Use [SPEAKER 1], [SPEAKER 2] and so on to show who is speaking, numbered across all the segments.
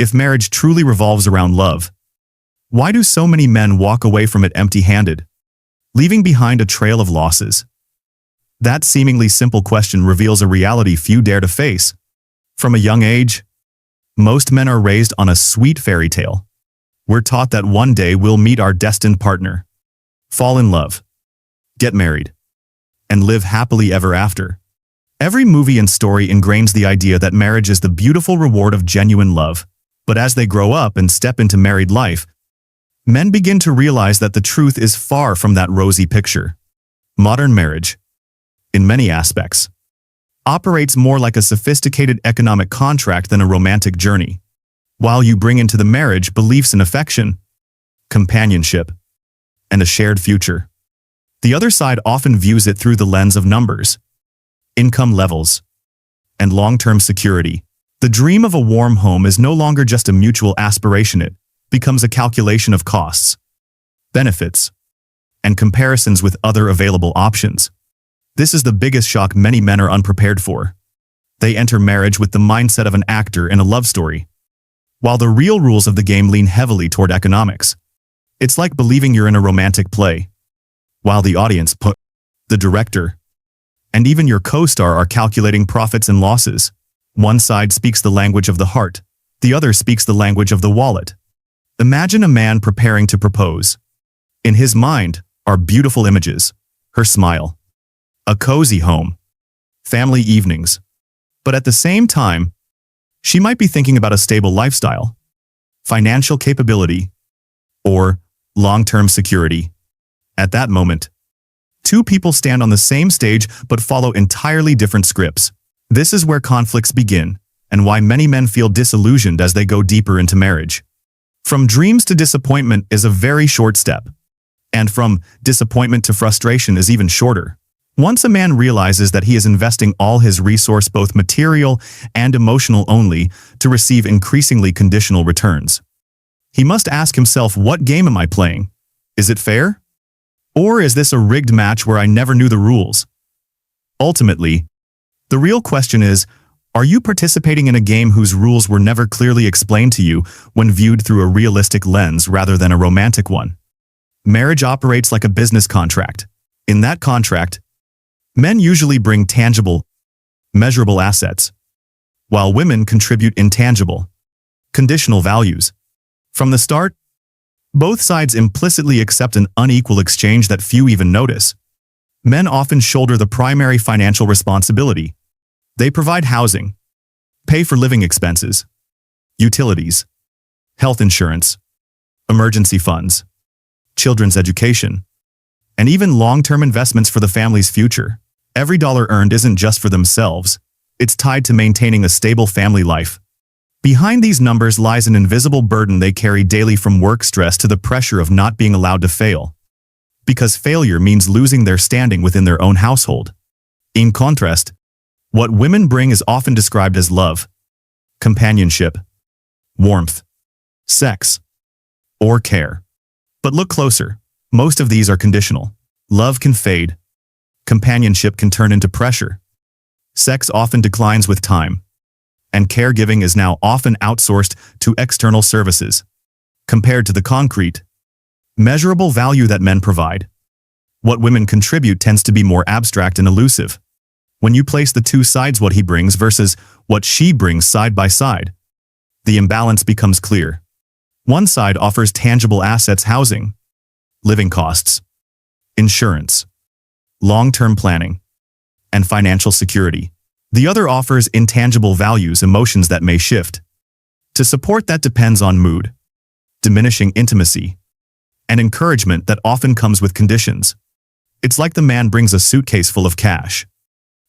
[SPEAKER 1] If marriage truly revolves around love, why do so many men walk away from it empty-handed, leaving behind a trail of losses? That seemingly simple question reveals a reality few dare to face. From a young age, most men are raised on a sweet fairy tale. We're taught that one day we'll meet our destined partner, fall in love, get married, and live happily ever after. Every movie and story ingrains the idea that marriage is the beautiful reward of genuine love. But as they grow up and step into married life, men begin to realize that the truth is far from that rosy picture. Modern marriage, in many aspects, operates more like a sophisticated economic contract than a romantic journey. While you bring into the marriage beliefs in affection, companionship, and a shared future, the other side often views it through the lens of numbers, income levels, and long-term security. The dream of a warm home is no longer just a mutual aspiration. It becomes a calculation of costs, benefits, and comparisons with other available options. This is the biggest shock many men are unprepared for. They enter marriage with the mindset of an actor in a love story, while the real rules of the game lean heavily toward economics. It's like believing you're in a romantic play, while the audience, the director, and even your co-star are calculating profits and losses. One side speaks the language of the heart, the other speaks the language of the wallet. Imagine a man preparing to propose. In his mind are beautiful images, her smile, a cozy home, family evenings. But at the same time, she might be thinking about a stable lifestyle, financial capability, or long-term security. At that moment, two people stand on the same stage but follow entirely different scripts. This is where conflicts begin, and why many men feel disillusioned as they go deeper into marriage. From dreams to disappointment is a very short step, and from disappointment to frustration is even shorter. Once a man realizes that he is investing all his resource, both material and emotional, only to receive increasingly conditional returns, he must ask himself, what game am I playing? Is it fair? Or is this a rigged match where I never knew the rules? Ultimately, the real question is, are you participating in a game whose rules were never clearly explained to you when viewed through a realistic lens rather than a romantic one? Marriage operates like a business contract. In that contract, men usually bring tangible, measurable assets, while women contribute intangible, conditional values. From the start, both sides implicitly accept an unequal exchange that few even notice. Men often shoulder the primary financial responsibility. They provide housing, pay for living expenses, utilities, health insurance, emergency funds, children's education, and even long-term investments for the family's future. Every dollar earned isn't just for themselves, it's tied to maintaining a stable family life. Behind these numbers lies an invisible burden they carry daily, from work stress to the pressure of not being allowed to fail, because failure means losing their standing within their own household. In contrast, what women bring is often described as love, companionship, warmth, sex, or care. But look closer. Most of these are conditional. Love can fade. Companionship can turn into pressure. Sex often declines with time. And caregiving is now often outsourced to external services. Compared to the concrete, measurable value that men provide, what women contribute tends to be more abstract and elusive. When you place the two sides, what he brings versus what she brings, side by side, the imbalance becomes clear. One side offers tangible assets, housing, living costs, insurance, long-term planning, and financial security. The other offers intangible values, emotions that may shift. To support that depends on mood, diminishing intimacy, and encouragement that often comes with conditions. It's like the man brings a suitcase full of cash,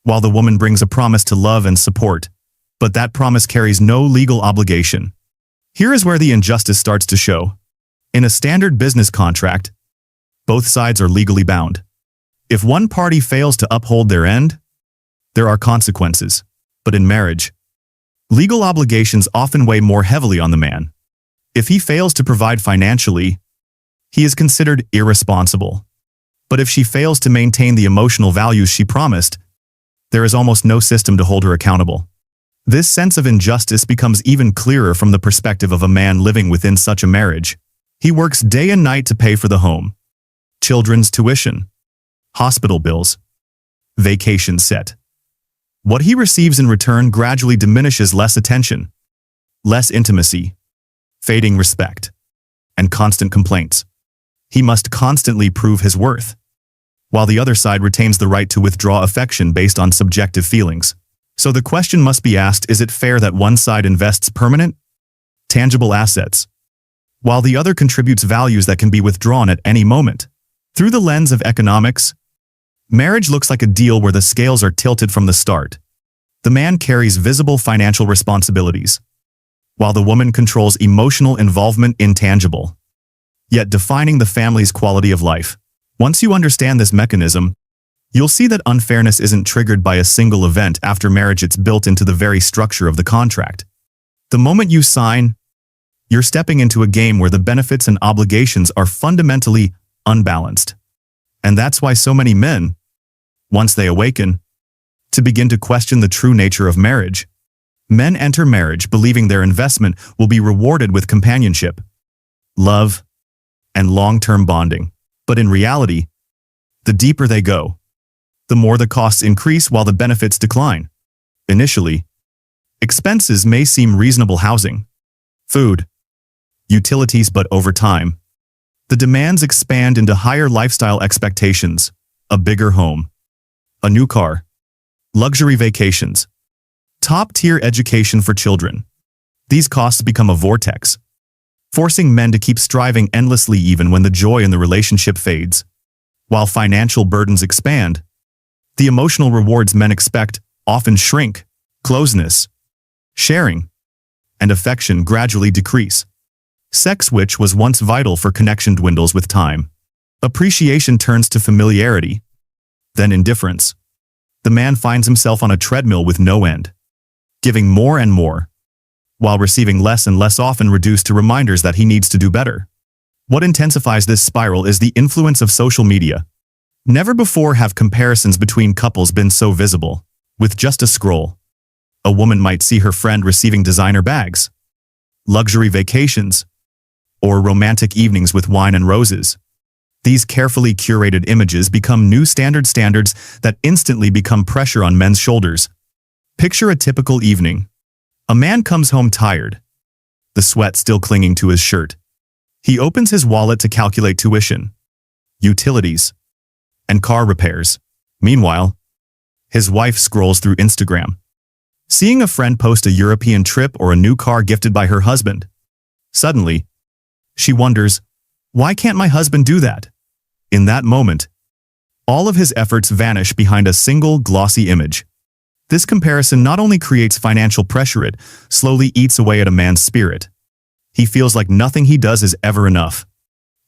[SPEAKER 1] while the woman brings a promise to love and support, but that promise carries no legal obligation. Here is where the injustice starts to show. In a standard business contract, both sides are legally bound. If one party fails to uphold their end, there are consequences. But in marriage, legal obligations often weigh more heavily on the man. If he fails to provide financially, he is considered irresponsible. But if she fails to maintain the emotional values she promised, there is almost no system to hold her accountable. This sense of injustice becomes even clearer from the perspective of a man living within such a marriage. He works day and night to pay for the home, children's tuition, hospital bills, vacation set. What he receives in return gradually diminishes: less attention, less intimacy, fading respect, and constant complaints. He must constantly prove his worth, while the other side retains the right to withdraw affection based on subjective feelings. So the question must be asked, is it fair that one side invests permanent, tangible assets, while the other contributes values that can be withdrawn at any moment? Through the lens of economics, marriage looks like a deal where the scales are tilted from the start. The man carries visible financial responsibilities, while the woman controls emotional involvement, intangible, yet defining the family's quality of life. Once you understand this mechanism, you'll see that unfairness isn't triggered by a single event after marriage. It's built into the very structure of the contract. The moment you sign, you're stepping into a game where the benefits and obligations are fundamentally unbalanced. And that's why so many men, once they awaken, to begin to question the true nature of marriage. Men enter marriage believing their investment will be rewarded with companionship, love, and long-term bonding. But in reality, the deeper they go, the more the costs increase while the benefits decline. Initially, expenses may seem reasonable: housing, food, utilities, but over time, the demands expand into higher lifestyle expectations: a bigger home, a new car, luxury vacations, top-tier education for children. These costs become a vortex, forcing men to keep striving endlessly even when the joy in the relationship fades. While financial burdens expand, the emotional rewards men expect often shrink. Closeness, sharing, and affection gradually decrease. Sex, which was once vital for connection, dwindles with time. Appreciation turns to familiarity, then indifference. The man finds himself on a treadmill with no end, giving more and more, while receiving less and less, often reduced to reminders that he needs to do better. What intensifies this spiral is the influence of social media. Never before have comparisons between couples been so visible. With just a scroll, a woman might see her friend receiving designer bags, luxury vacations, or romantic evenings with wine and roses. These carefully curated images become new standards that instantly become pressure on men's shoulders. Picture a typical evening. A man comes home tired, the sweat still clinging to his shirt. He opens his wallet to calculate tuition, utilities, and car repairs. Meanwhile, his wife scrolls through Instagram, seeing a friend post a European trip or a new car gifted by her husband. Suddenly, she wonders, why can't my husband do that? In that moment, all of his efforts vanish behind a single glossy image. This comparison not only creates financial pressure, it slowly eats away at a man's spirit. He feels like nothing he does is ever enough.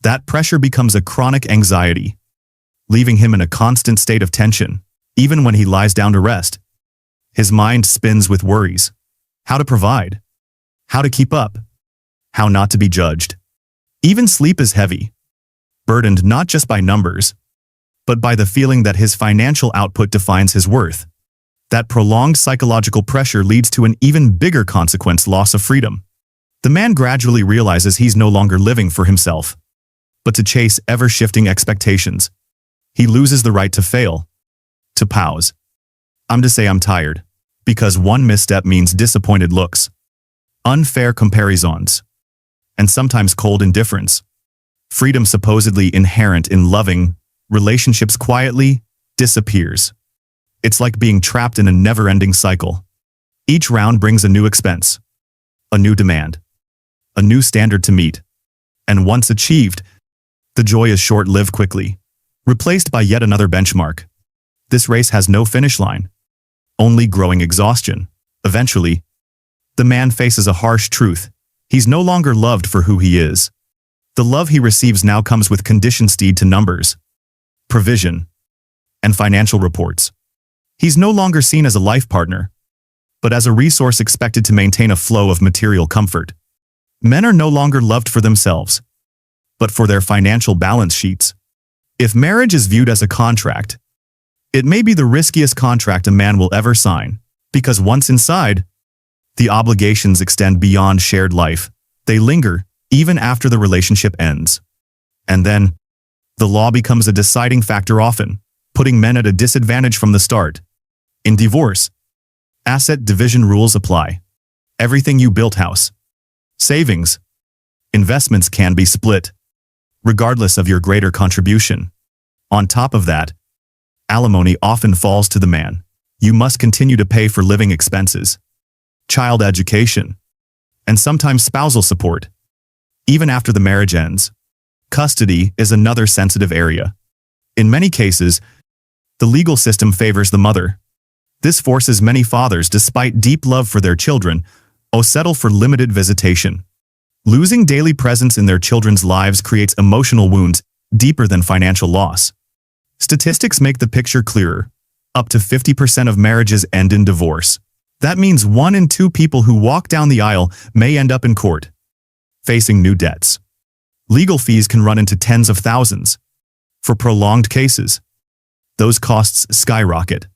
[SPEAKER 1] That pressure becomes a chronic anxiety, leaving him in a constant state of tension. Even when he lies down to rest, his mind spins with worries. How to provide, how to keep up, how not to be judged. Even sleep is heavy, burdened not just by numbers, but by the feeling that his financial output defines his worth. That prolonged psychological pressure leads to an even bigger consequence: loss of freedom. The man gradually realizes he's no longer living for himself, but to chase ever-shifting expectations. He loses the right to fail, to pause. To say I'm tired, because one misstep means disappointed looks, unfair comparisons, and sometimes cold indifference. Freedom, supposedly inherent in loving relationships, quietly disappears. It's like being trapped in a never-ending cycle. Each round brings a new expense, a new demand, a new standard to meet. And once achieved, the joy is short-lived, quickly replaced by yet another benchmark. This race has no finish line, only growing exhaustion. Eventually, the man faces a harsh truth. He's no longer loved for who he is. The love he receives now comes with conditions tied to numbers, provision, and financial reports. He's no longer seen as a life partner, but as a resource expected to maintain a flow of material comfort. Men are no longer loved for themselves, but for their financial balance sheets. If marriage is viewed as a contract, it may be the riskiest contract a man will ever sign, because once inside, The obligations extend beyond shared life. They linger even after the relationship ends. And then, the law becomes a deciding factor often, putting men at a disadvantage from the start. In divorce, asset division rules apply. Everything you built, house, savings, investments, can be split, regardless of your greater contribution. On top of that, alimony often falls to the man. You must continue to pay for living expenses, child education, and sometimes spousal support, even after the marriage ends. Custody is another sensitive area. In many cases, the legal system favors the mother. This forces many fathers, despite deep love for their children, to settle for limited visitation. Losing daily presence in their children's lives creates emotional wounds deeper than financial loss. Statistics make the picture clearer. Up to 50% of marriages end in divorce. That means 1 in 2 people who walk down the aisle may end up in court, facing new debts. Legal fees can run into tens of thousands. For prolonged cases, those costs skyrocket,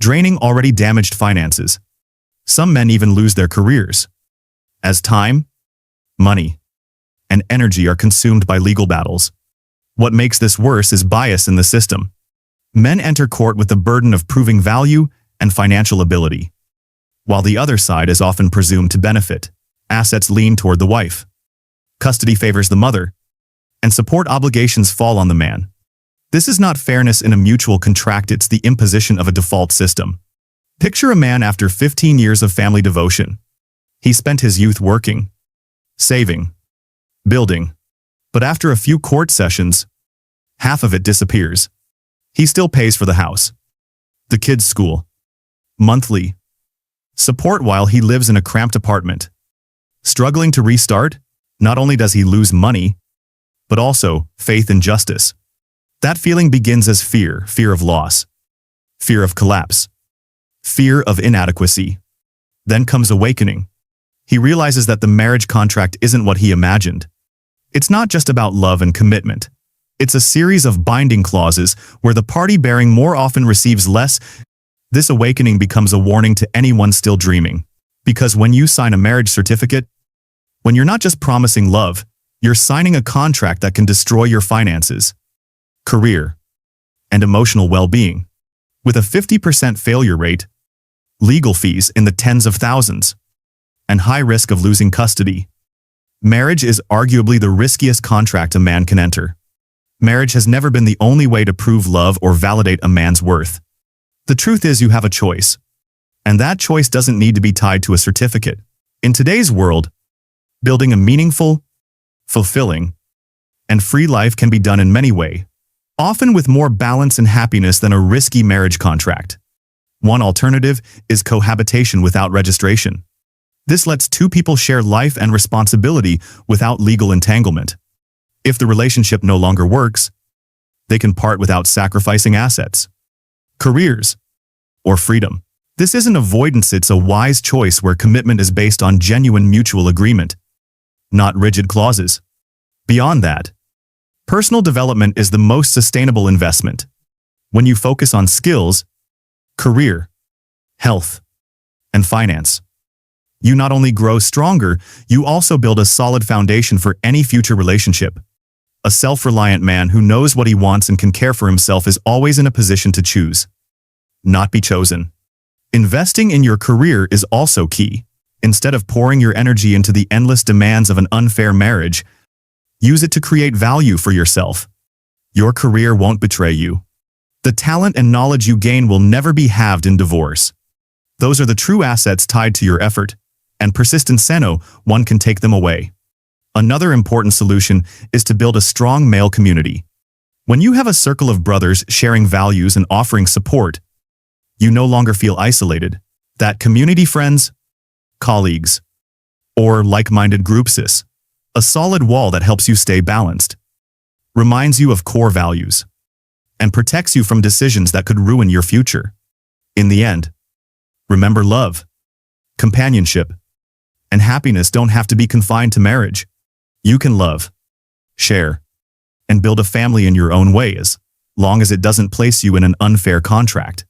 [SPEAKER 1] draining already damaged finances. Some men even lose their careers, as time, money, and energy are consumed by legal battles. What makes this worse is bias in the system. Men enter court with the burden of proving value and financial ability, while the other side is often presumed to benefit. Assets lean toward the wife, custody favors the mother, and support obligations fall on the man. This is not fairness in a mutual contract, it's the imposition of a default system. Picture a man after 15 years of family devotion. He spent his youth working, saving, building, but after a few court sessions, half of it disappears. He still pays for the house, the kids' school, monthly support while he lives in a cramped apartment. Struggling to restart, not only does he lose money, but also faith in justice. That feeling begins as fear of loss, fear of collapse, fear of inadequacy. Then comes awakening. He realizes that the marriage contract isn't what he imagined. It's not just about love and commitment. It's a series of binding clauses where the party bearing more often receives less. This awakening becomes a warning to anyone still dreaming. Because when you sign a marriage certificate, when you're not just promising love, you're signing a contract that can destroy your finances, career, and emotional well-being. With a 50% failure rate, legal fees in the tens of thousands, and high risk of losing custody, marriage is arguably the riskiest contract a man can enter. Marriage has never been the only way to prove love or validate a man's worth. The truth is, you have a choice, and that choice doesn't need to be tied to a certificate. In today's world, building a meaningful, fulfilling, and free life can be done in many ways, often with more balance and happiness than a risky marriage contract. One alternative is cohabitation without registration. This lets 2 people share life and responsibility without legal entanglement. If the relationship no longer works, they can part without sacrificing assets, careers, or freedom. This isn't avoidance, it's a wise choice where commitment is based on genuine mutual agreement, not rigid clauses. Beyond that, personal development is the most sustainable investment. When you focus on skills, career, health, and finance, you not only grow stronger, you also build a solid foundation for any future relationship. A self-reliant man who knows what he wants and can care for himself is always in a position to choose, not be chosen. Investing in your career is also key. Instead of pouring your energy into the endless demands of an unfair marriage, use it to create value for yourself. Your career won't betray you. The talent and knowledge you gain will never be halved in divorce. Those are the true assets tied to your effort, and persistence, one can take them away. Another important solution is to build a strong male community. When you have a circle of brothers sharing values and offering support, you no longer feel isolated. That community, friends, colleagues, or like-minded groups is a solid wall that helps you stay balanced, reminds you of core values, and protects you from decisions that could ruin your future. In the end, remember, love, companionship, and happiness don't have to be confined to marriage. You can love, share, and build a family in your own way as long as it doesn't place you in an unfair contract.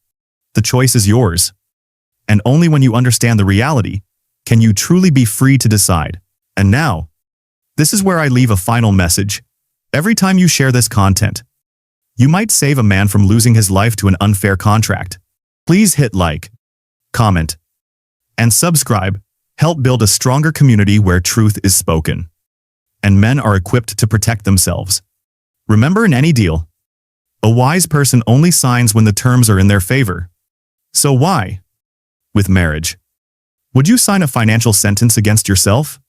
[SPEAKER 1] The choice is yours. And only when you understand the reality can you truly be free to decide? And now, this is where I leave a final message. Every time you share this content, you might save a man from losing his life to an unfair contract. Please hit like, comment, and subscribe. Help build a stronger community where truth is spoken and men are equipped to protect themselves. Remember, in any deal, a wise person only signs when the terms are in their favor. So why, with marriage, would you sign a financial sentence against yourself?